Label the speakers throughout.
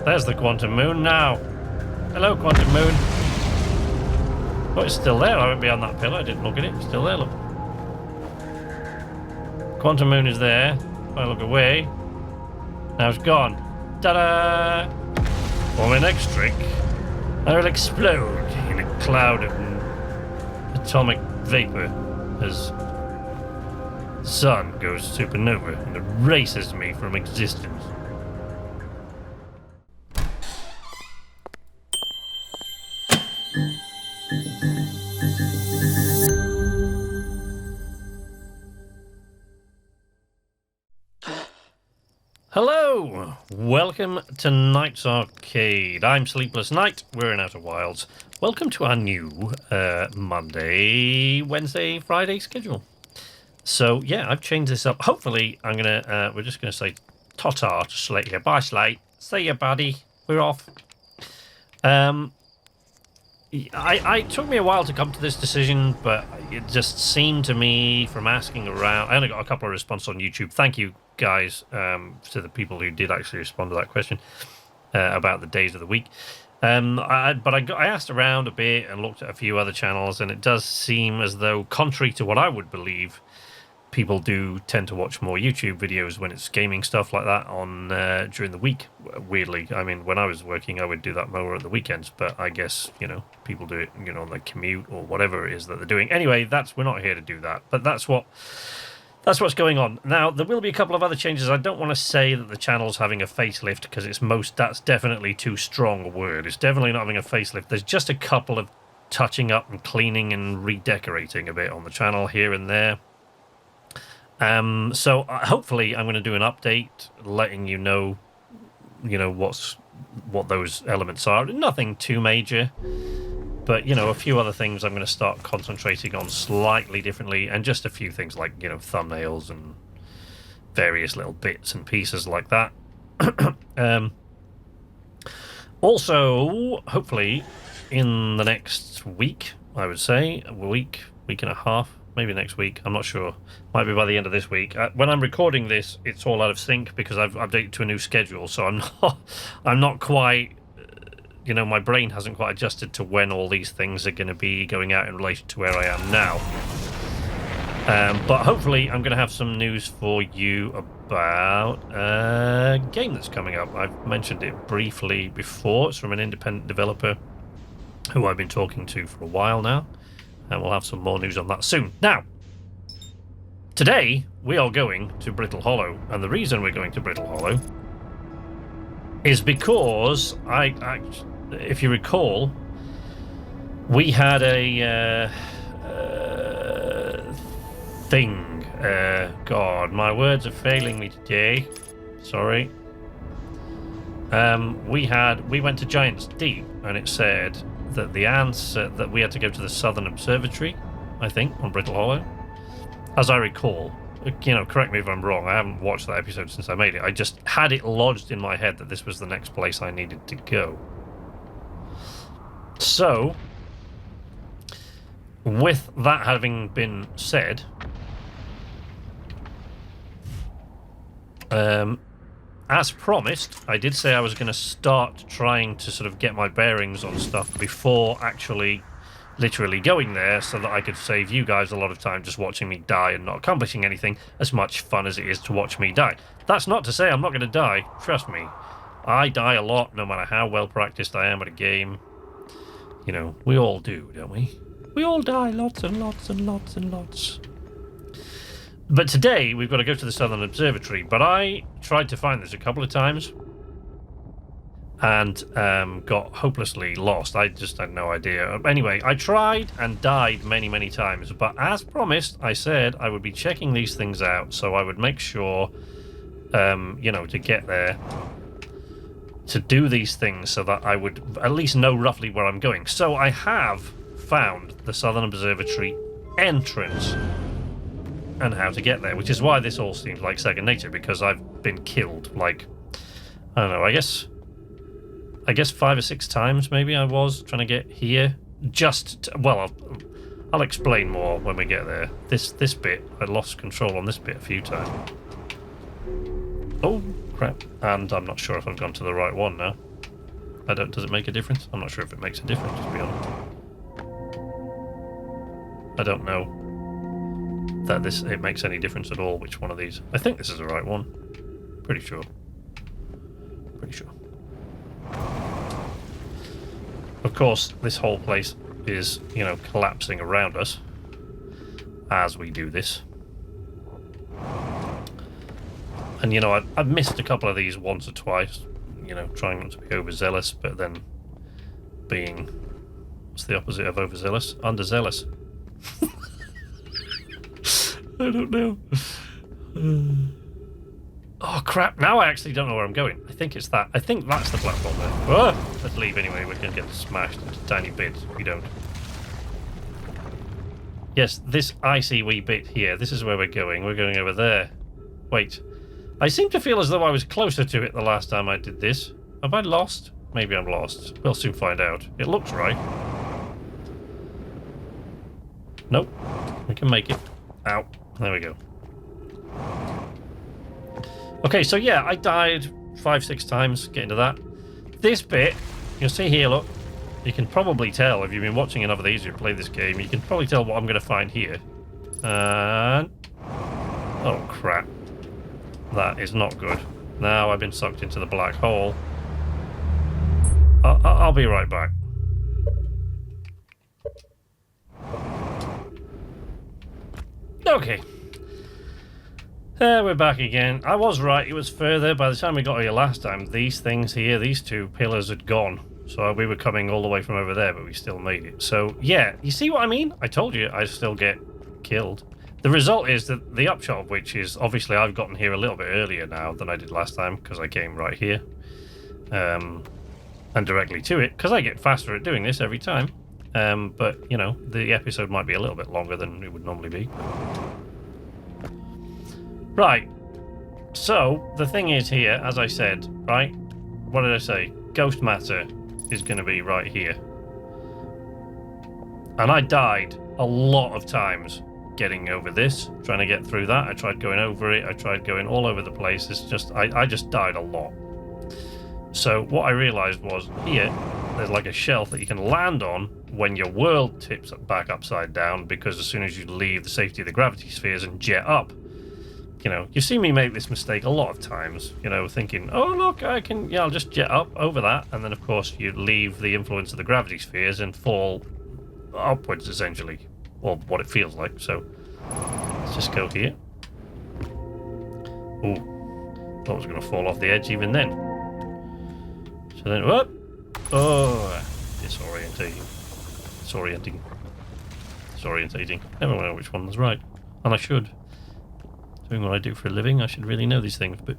Speaker 1: There's the quantum moon now. Hello, quantum moon. Oh, it's still there. I went beyond that pillar. I didn't look at it. It's still there, look. Quantum moon is there. If I look away, now it's gone. Ta-da! For my next trick, I will explode in a cloud of atomic vapor as the sun goes supernova and erases me from existence. Hello! Welcome to Night's Arcade. I'm Sleepless Night. We're in Outer Wilds. Welcome to our new Monday, Wednesday, Friday schedule. So yeah, I've changed this up. Hopefully, we're just gonna say ta-ta to Slate here. Bye, Slate. See ya, buddy. We're off. It took me a while to come to this decision, but it just seemed to me from asking around. I only got a couple of responses on YouTube. Thank you, guys, to the people who did actually respond to that question about the days of the week. I asked around a bit and looked at a few other channels, and it does seem as though, contrary to what I would believe, people do tend to watch more YouTube videos when it's gaming stuff like that on during the week. Weirdly, I mean, when I was working, I would do that more at the weekends, but I guess, you know, people do it, you know, on their commute or whatever it is that they're doing. Anyway, we're not here to do that, but that's what's going on. Now, there will be a couple of other changes. I don't want to say that the channel's having a facelift, because that's definitely too strong a word. It's definitely not having a facelift. There's just a couple of touching up and cleaning and redecorating a bit on the channel here and there. So hopefully I'm going to do an update letting you know what those elements are. Nothing too major, but, you know, a few other things I'm going to start concentrating on slightly differently, and just a few things like, you know, thumbnails and various little bits and pieces like that. Also, hopefully, in the next week, I would say, week and a half, maybe next week, I'm not sure. Might be by the end of this week. When I'm recording this, it's all out of sync because I've updated to a new schedule, so I'm not quite, you know, my brain hasn't quite adjusted to when all these things are going to be going out in relation to where I am now. But hopefully I'm going to have some news for you about a game that's coming up. I've mentioned it briefly before. It's from an independent developer who I've been talking to for a while now, and we'll have some more news on that soon. Now, today we are going to Brittle Hollow, and the reason we're going to Brittle Hollow is because if you recall, we had a thing. God, my words are failing me today. Sorry. We went to Giant's Deep, and it said that the answer that we had to go to the Southern Observatory, I think, on Brittle Hollow, as I recall. You know, correct me if I'm wrong. I haven't watched that episode since I made it. I just had it lodged in my head that this was the next place I needed to go. So, with that having been said, as promised, I did say I was going to start trying to sort of get my bearings on stuff before actually literally going there, so that I could save you guys a lot of time just watching me die and not accomplishing anything, as much fun as it is to watch me die. That's not to say I'm not going to die, trust me. I die a lot, no matter how well practiced I am at a game. You know, we all do, don't we? We all die lots and lots and lots and lots. But today, we've got to go to the Southern Observatory, but I tried to find this a couple of times, and got hopelessly lost. I just had no idea. Anyway, I tried and died many, many times, but as promised, I said I would be checking these things out, so I would make sure, you know, to get there, to do these things so that I would at least know roughly where I'm going. So I have found the Southern Observatory entrance and how to get there, which is why this all seems like second nature, because I've been killed, like, I don't know, I guess 5 or 6 times maybe I was trying to get here. I'll explain more when we get there. This bit, I lost control on this bit a few times. Oh, crap. And I'm not sure if I've gone to the right one now. Does it make a difference? I'm not sure if it makes a difference, to be honest. I don't know that it makes any difference at all, which one of these. I think this is the right one. Pretty sure. Pretty sure. Of course, this whole place is, you know, collapsing around us as we do this. And, you know, I've missed a couple of these once or twice, you know, trying not to be overzealous, but then being... What's the opposite of overzealous? Underzealous. I don't know. Oh, crap. Now I actually don't know where I'm going. I think it's that. I think that's the platform there. Oh, let's leave anyway. We're going to get smashed into tiny bits if we don't. Yes, this icy wee bit here. This is where we're going. We're going over there. Wait. I seem to feel as though I was closer to it the last time I did this. Have I lost? Maybe I'm lost. We'll soon find out. It looks right. Nope. We can make it. Ow. There we go. Okay, so yeah, I died 5-6 times getting to that. This bit, you'll see here, look. You can probably tell, if you've been watching enough of these who play this game, you can probably tell what I'm going to find here. And... oh, crap. That is not good. Now I've been sucked into the black hole. I'll be right back. Okay. We're back again. I was right, it was further. By the time we got here last time, these things here, these two pillars had gone. So we were coming all the way from over there, but we still made it. So, yeah, you see what I mean? I told you I still get killed. The result is that the upshot of which is, obviously, I've gotten here a little bit earlier now than I did last time, because I came right here. And directly to it, because I get faster at doing this every time. But, you know, the episode might be a little bit longer than it would normally be. Right. So, the thing is here, as I said, right? What did I say? Ghost matter is going to be right here. And I died a lot of times getting over this, trying to get through that. I tried going over it. I tried going all over the place. It's just, I just died a lot. So what I realized was here, there's like a shelf that you can land on when your world tips back upside down, because as soon as you leave the safety of the gravity spheres and jet up, you know, you see me make this mistake a lot of times, you know, thinking, oh, look, I can, yeah, I'll just jet up over that. And then, of course, you leave the influence of the gravity spheres and fall upwards, essentially, or what it feels like. So let's just go here. Ooh, thought I was going to fall off the edge even then. So then, what? Oh, disorientating. Disorientating. Never know which one was right. And I should. Doing what I do for a living, I should really know these things, but...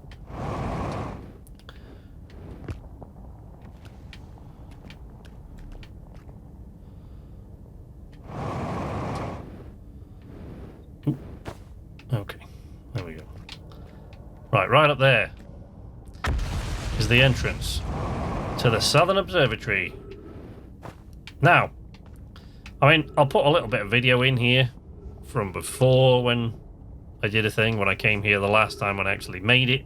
Speaker 1: Ooh. Okay, there we go. Right up there is the entrance to the Southern Observatory. Now, I mean, I'll put a little bit of video in here from before when I did a thing, when I came here the last time when I actually made it.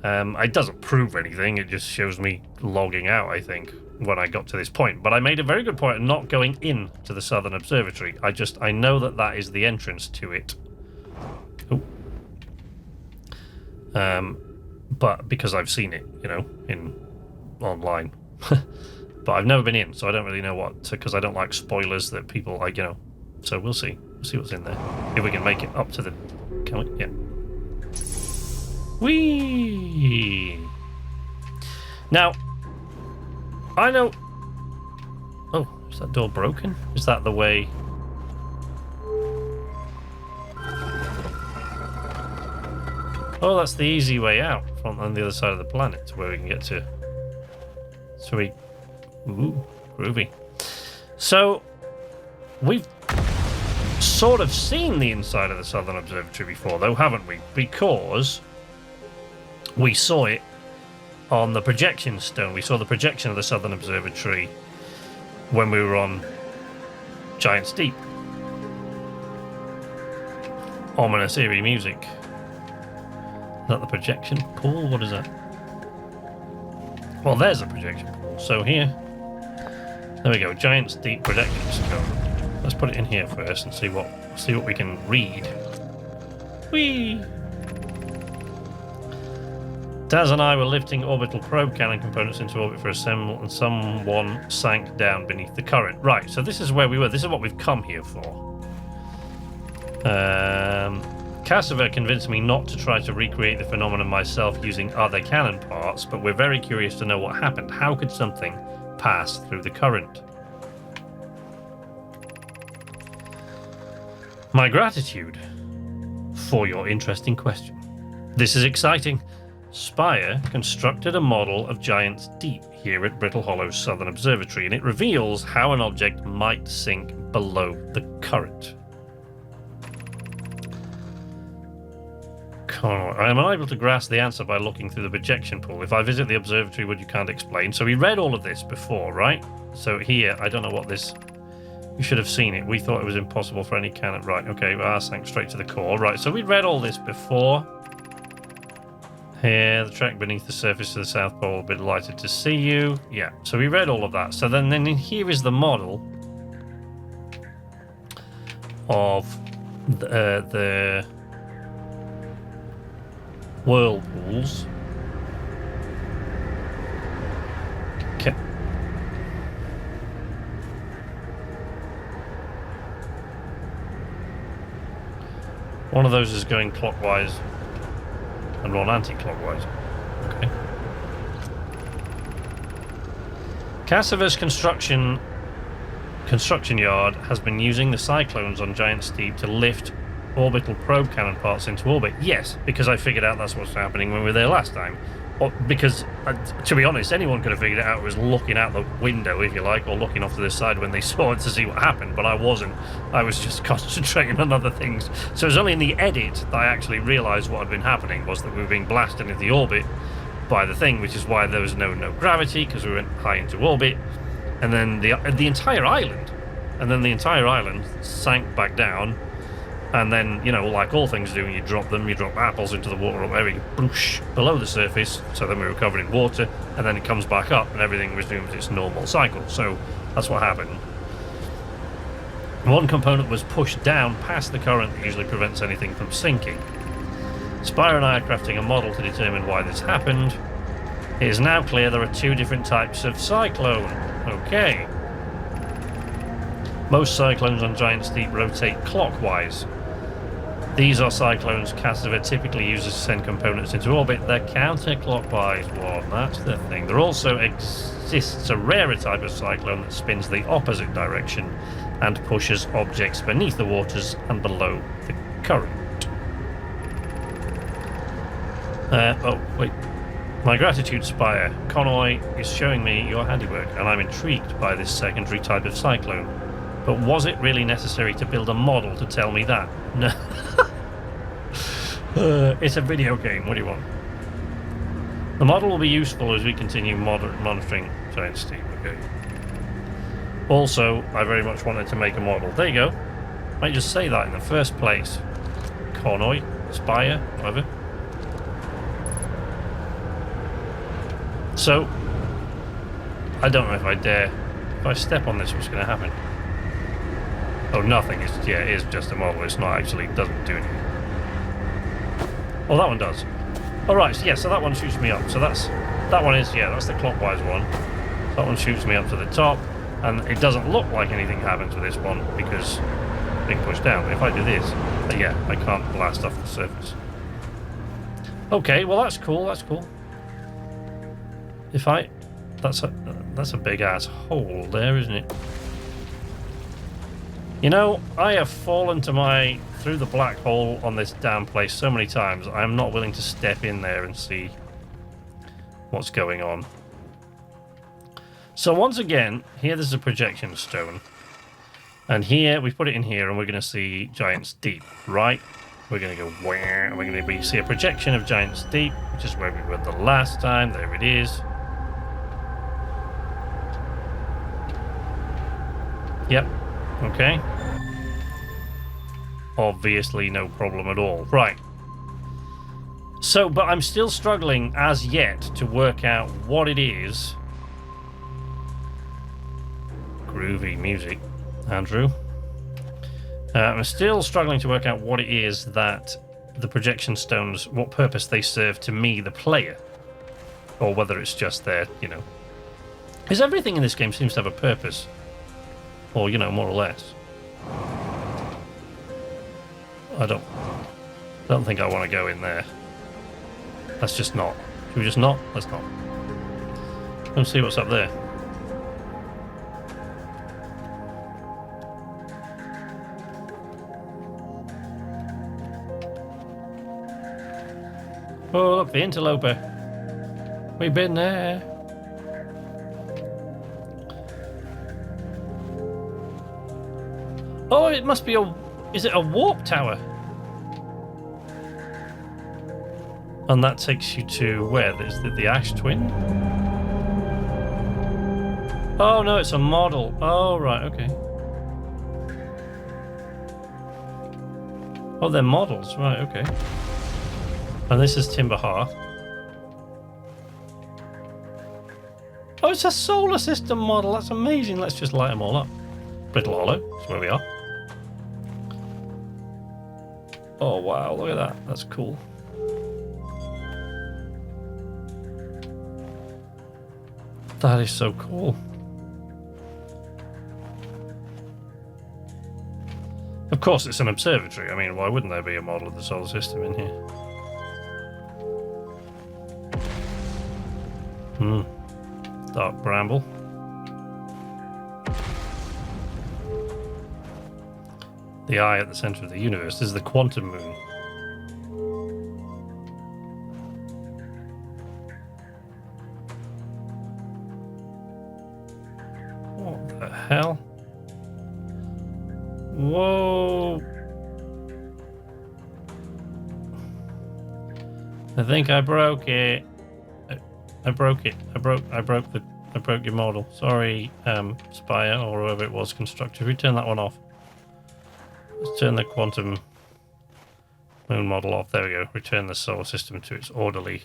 Speaker 1: It doesn't prove anything, it just shows me logging out, I think, when I got to this point. But I made a very good point of not going in to the Southern Observatory. I know that that is the entrance to it. Ooh. But because I've seen it, you know, online. But I've never been in, so I don't really know what, because I don't like spoilers that people like, you know. So we'll see. We'll see what's in there. If we can make it up to the... Can we? Yeah. Whee! Now, I know... Oh, is that door broken? Is that the way... Oh, that's the easy way out from on the other side of the planet to where we can get to. So we... Ooh, groovy. So, we've sort of seen the inside of the Southern Observatory before, though, haven't we? Because we saw it on the projection stone. We saw the projection of the Southern Observatory when we were on Giant's Deep. Ominous, eerie music. Is that the projection? Paul, what is that? Well, there's a projection pool. So here, there we go. Giant's Deep Projections code. Let's put it in here first and see what we can read. Whee! Daz and I were lifting orbital probe cannon components into orbit for assembly, and someone sank down beneath the current. Right, so this is where we were. This is what we've come here for. Cassiver convinced me not to try to recreate the phenomenon myself using other cannon parts, but we're very curious to know what happened. How could something pass through the current? My gratitude for your interesting question. This is exciting. Spire constructed a model of Giant's Deep here at Brittle Hollow's Southern Observatory, and it reveals how an object might sink below the current. I am unable to grasp the answer by looking through the projection pool. If I visit the observatory, would you can't explain? So we read all of this before, right? So here, I don't know what this... You should have seen it. We thought it was impossible for any cannon. Right, okay, well, I sank straight to the core. Right, so we read all this before. Here, the track beneath the surface of the South Pole, a bit delighted to see you. Yeah, so we read all of that. So then in here is the model of the whirlpools. Okay. One of those is going clockwise and one anti-clockwise. Okay. Cassiver's construction yard has been using the cyclones on Giant's Deep to lift orbital probe cannon parts into orbit. Yes, because I figured out that's what's happening when we were there last time. Or because, to be honest, anyone could have figured it out. Was looking out the window, if you like, or looking off to the side when they saw it to see what happened, but I wasn't. I was just concentrating on other things. So it was only in the edit that I actually realised what had been happening, was that we were being blasted into the orbit by the thing, which is why there was no gravity, because we went high into orbit, and then the entire island sank back down. And then, you know, like all things do, you drop apples into the water or maybe boosh, below the surface, so then we were covered in water, and then it comes back up and everything resumes its normal cycle. So that's what happened. One component was pushed down past the current that usually prevents anything from sinking. Spire and I are crafting a model to determine why this happened. It is now clear there are two different types of cyclone. Okay. Most cyclones on Giant's Deep rotate clockwise. These are cyclones Cassiver typically uses to send components into orbit. They're counterclockwise one, that's the thing. There also exists a rarer type of cyclone that spins the opposite direction and pushes objects beneath the waters and below the current. Oh, wait. My gratitude, Spire. Connoy is showing me your handiwork, and I'm intrigued by this secondary type of cyclone. But was it really necessary to build a model to tell me that? No. It's a video game. What do you want? The model will be useful as we continue monitoring Giant's Deep. Okay. Also, I very much wanted to make a model. There you go. Might just say that in the first place. Connoy, Spire, whatever. So, I don't know if I dare. If I step on this, what's going to happen? Oh, nothing. It is just a model. It's not actually, doesn't do anything. Oh, that one does. Alright, so that one shoots me up. So that's the clockwise one. So that one shoots me up to the top. And it doesn't look like anything happens with this one because it's being pushed down. But if I do this, I can't blast off the surface. Okay, well that's cool, that's cool. That's a big ass hole there, isn't it? You know, I have fallen through the black hole on this damn place so many times, I am not willing to step in there and see what's going on. So once again, here there's a projection stone. And here, we put it in here and we're going to see Giant's Deep, right? We're going to go where, and we're going to see a projection of Giant's Deep, which is where we were the last time. There it is. Yep. Okay. Obviously no problem at all. Right. So, but I'm still struggling as yet to work out what it is. Groovy music, Andrew. I'm still struggling to work out what it is that the projection stones, what purpose they serve to me, the player. Or whether it's just there, you know. Because everything in this game seems to have a purpose. Or, you know, more or less. I don't think I want to go in there. Let's just not. Should we just not? Let's not. Let's see what's up there. Oh, look, the interloper. We've been there. Oh, it must be a... Is it a warp tower? And that takes you to where? There's the Ash Twin? Oh, no, it's a model. Oh, right, okay. Oh, they're models. Right, okay. And this is Timber Hearth. Oh, it's a solar system model. That's amazing. Let's just light them all up. Brittle Hollow. That's where we are. Oh, wow. Look at that. That's cool. That is so cool. Of course, it's an observatory. I mean, why wouldn't there be a model of the solar system in here? Dark bramble. The eye at the center of the universe. This is the quantum moon. What the hell? Whoa! I think I broke it. I broke it. I broke your model. Sorry, Spire or whoever it was, Constructor. We turn that one off. Let's turn the quantum moon model off. There we go. Return the solar system to its orderly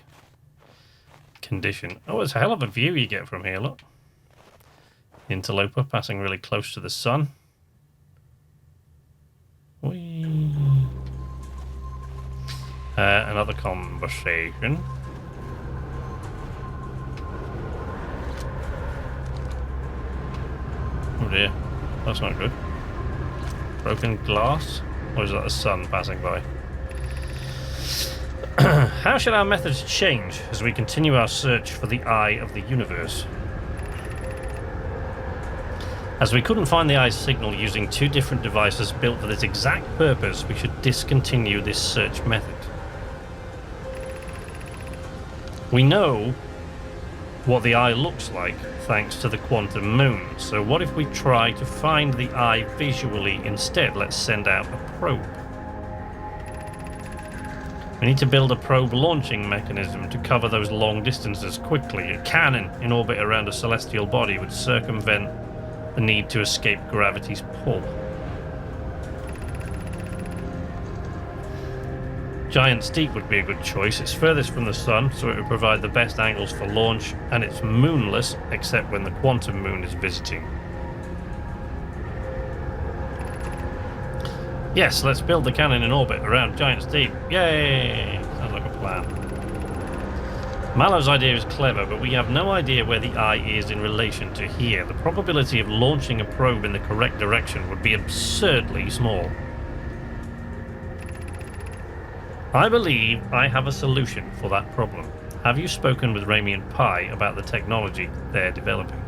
Speaker 1: condition. Oh, it's a hell of a view you get from here. Look, interloper passing really close to the sun. Whee. Another conversation. Oh dear, that's not good. Broken glass? Or is that the sun passing by? How should our methods change as we continue our search for the eye of the universe? As we couldn't find the eye's signal using two different devices built for this exact purpose, we should discontinue this search method. We know what the eye looks like thanks to the quantum moon. So what if we try to find the eye visually instead? Let's send out a probe. We need to build a probe launching mechanism to cover those long distances quickly. A cannon in orbit around a celestial body would circumvent the need to escape gravity's pull. Giant's Deep would be a good choice. It's furthest from the sun, so it would provide the best angles for launch, and it's moonless except when the quantum moon is visiting. Yes, let's build the cannon in orbit around Giant's Deep. Yay! Sounds like a plan. Mallow's idea is clever, but we have no idea where the eye is in relation to here. The probability of launching a probe in the correct direction would be absurdly small. I believe I have a solution for that problem. Have you spoken with Rami and Pi about the technology they're developing?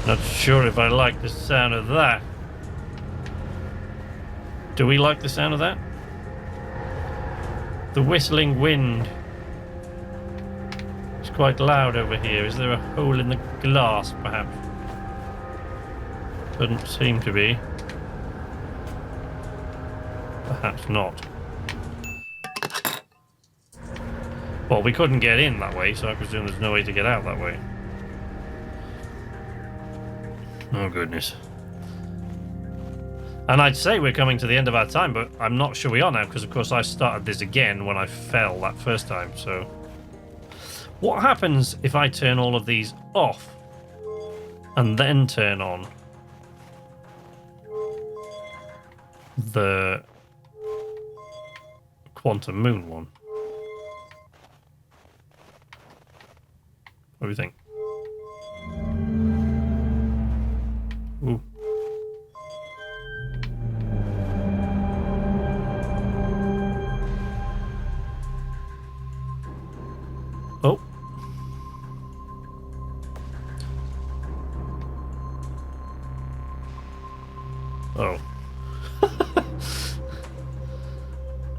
Speaker 1: Not sure if I like the sound of that. Do we like the sound of that? The whistling wind. It's quite loud over here. Is there a hole in the glass, perhaps? Doesn't seem to be. Perhaps not. Well, we couldn't get in that way, so I presume there's no way to get out that way. Oh, goodness. And I'd say we're coming to the end of our time, but I'm not sure we are now, because of course I started this again when I fell that first time, so... What happens if I turn all of these off and then turn on the quantum moon one? What do you think? Ooh. Oh. Oh.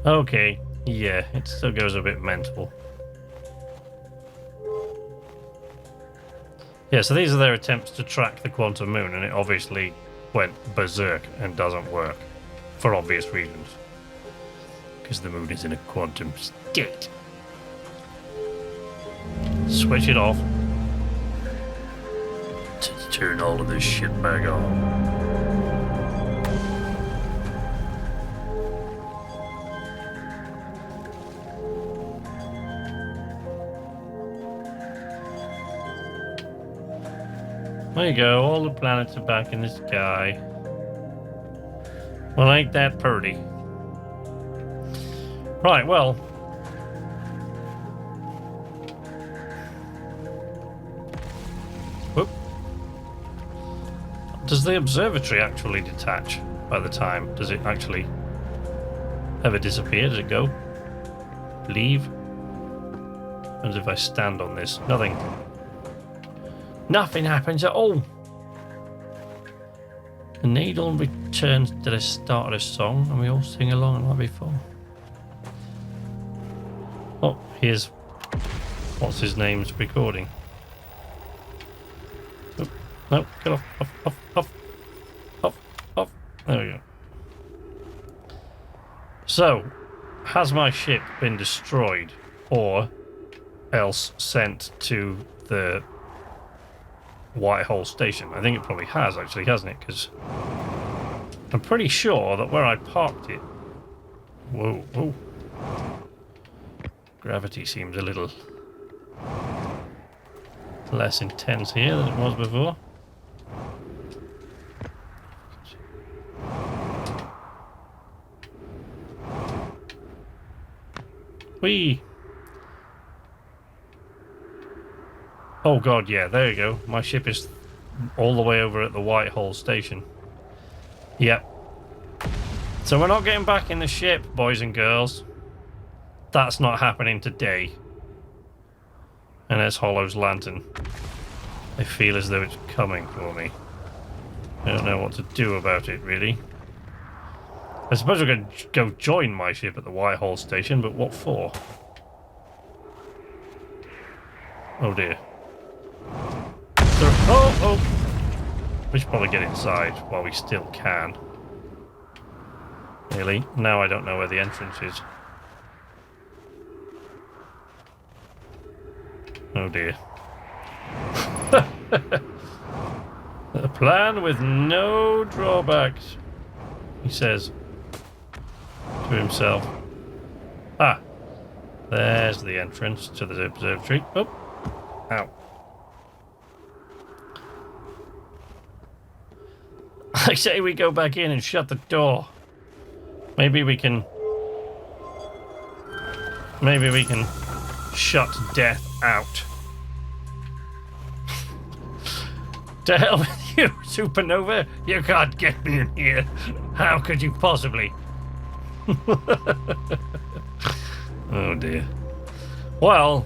Speaker 1: Okay. Yeah, it still goes a bit mental. Yeah, so these are their attempts to track the quantum moon, and it obviously went berserk and doesn't work. For obvious reasons. Because the moon is in a quantum state. Switch it off. Turn all of this shit back on. There you go, all the planets are back in the sky. Well, ain't that pretty? Right, well. Whoop. Does the observatory actually detach by the time? Does it actually ever disappear? Does it go? Leave? As if I stand on this. Nothing. Nothing happens at all. The needle returns to the start of the song, and we all sing along like before. Oh, here's what's his name's recording. Oh, no, get off, off. There we go. So, has my ship been destroyed, or else sent to the White Hole Station? I think it probably has, actually, hasn't it? Because I'm pretty sure that where I parked it... Whoa. Gravity seems a little less intense here than it was before. Whee! Oh god, yeah, there you go. My ship is all the way over at the White Hole Station. Yep. So we're not getting back in the ship, boys and girls. That's not happening today. And there's Hollow's lantern. I feel as though it's coming for me. I don't know what to do about it, really. I suppose we could go join my ship at the White Hole Station, but what for? Oh dear. Oh! We should probably get inside while we still can. Really? Now I don't know where the entrance is. Oh dear. A plan with no drawbacks, he says to himself. Ah, there's the entrance to the observatory. Oh, ow. I say we go back in and shut the door. Maybe we can shut death out. To hell with you, Supernova. You can't get me in here. How could you possibly? Oh dear. Well,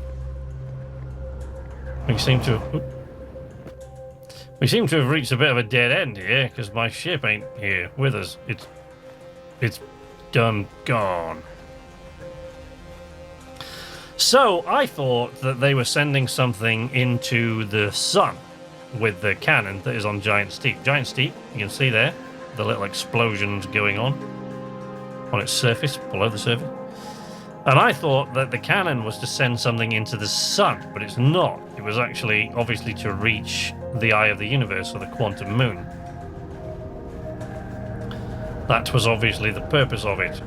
Speaker 1: we seem to have reached a bit of a dead end here, because my ship ain't here with us. It's done gone. So I thought that they were sending something into the sun with the cannon that is on Giant Steep. Giant Steep, you can see there, the little explosions going on its surface, below the surface. And I thought that the cannon was to send something into the sun, but it's not. It was actually, obviously, to reach the eye of the universe, or the quantum moon. That was obviously the purpose of it.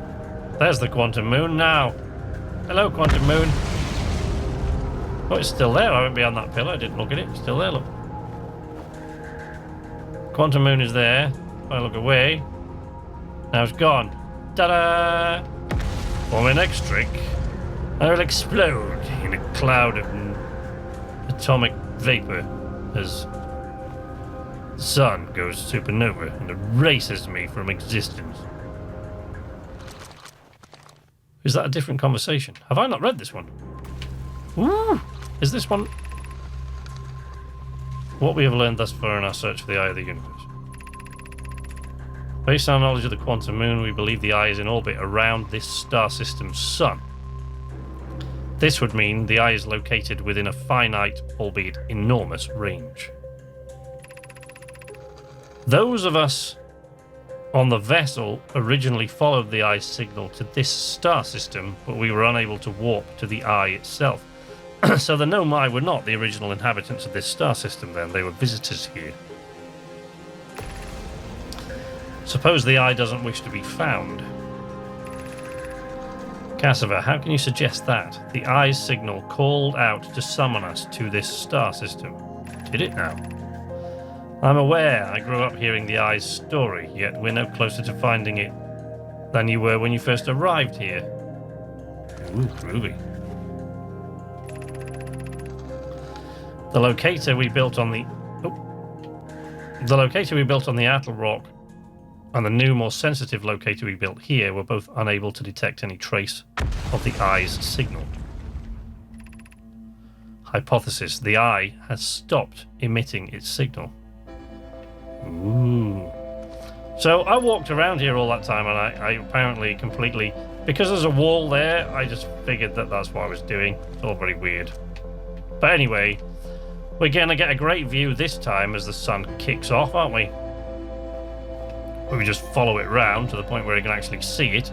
Speaker 1: There's the quantum moon now. Hello, quantum moon. Oh, it's still there. I went behind that pillar. I didn't look at it. It's still there, look. Quantum moon is there. If I look away, now it's gone. Ta-da! For my next trick, I will explode in a cloud of atomic vapor as the sun goes supernova and erases me from existence. Is that a different conversation? Have I not read this one? Ooh! Is this one... What we have learned thus far in our search for the eye of the universe. Based on our knowledge of the quantum moon, we believe the eye is in orbit around this star system's sun. This would mean the eye is located within a finite, albeit enormous, range. Those of us on the vessel originally followed the eye's signal to this star system, but we were unable to warp to the eye itself. So the Nomai were not the original inhabitants of this star system then, they were visitors here. Suppose the eye doesn't wish to be found. Cassava, how can you suggest that? The eye's signal called out to summon us to this star system. Did it now? I'm aware I grew up hearing the eye's story, yet we're no closer to finding it than you were when you first arrived here. Ooh, groovy. The locator we built on the Atl Rock and the new, more sensitive locator we built here were both unable to detect any trace of the eye's signal. Hypothesis: the eye has stopped emitting its signal. Ooh. So I walked around here all that time, and I apparently completely... Because there's a wall there, I just figured that that's what I was doing. It's all very weird. But anyway, we're going to get a great view this time as the sun kicks off, aren't we? We just follow it round to the point where you can actually see it.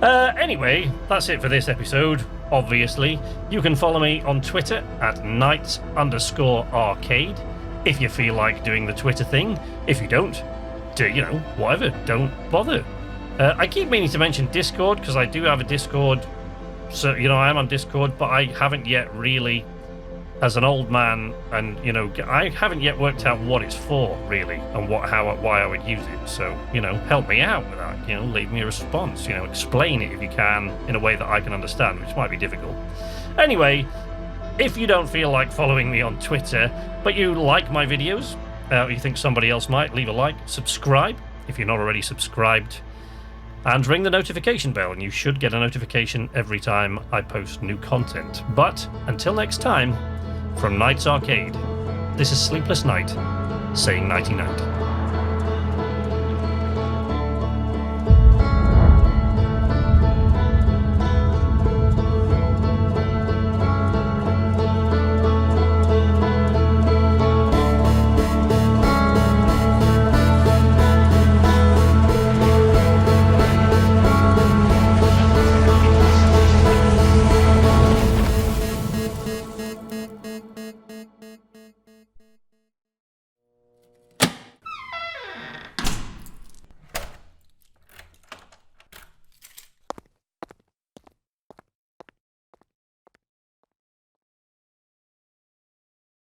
Speaker 1: Anyway, that's it for this episode, obviously. You can follow me on Twitter at knights_arcade if you feel like doing the Twitter thing. If you don't, whatever, don't bother. I keep meaning to mention Discord, because I do have a Discord. So, I am on Discord, but I haven't yet really, as an old man, and, I haven't yet worked out what it's for, really, and why I would use it. So, help me out with that. Leave me a response. Explain it if you can in a way that I can understand, which might be difficult. Anyway, if you don't feel like following me on Twitter, but you like my videos, you think somebody else might, leave a like, subscribe if you're not already subscribed, and ring the notification bell, and you should get a notification every time I post new content. But until next time, from Knights Arcade, this is Sleepless Night, saying nighty-night.